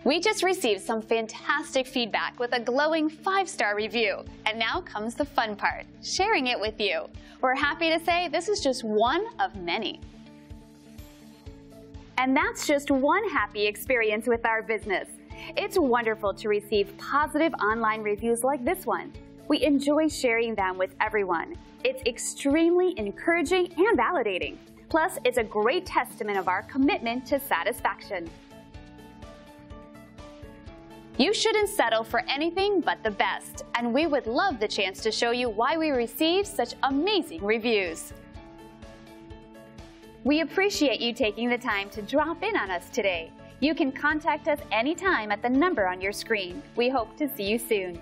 We just received some fantastic feedback with a glowing 5-star review. And now comes the fun part, sharing it with you. We're happy to say this is just one of many. And that's just one happy experience with our business. It's wonderful to receive positive online reviews like this one. We enjoy sharing them with everyone. It's extremely encouraging and validating. Plus, it's a great testament of our commitment to satisfaction. You shouldn't settle for anything but the best, and we would love the chance to show you why we receive such amazing reviews. We appreciate you taking the time to drop in on us today. You can contact us anytime at the number on your screen. We hope to see you soon.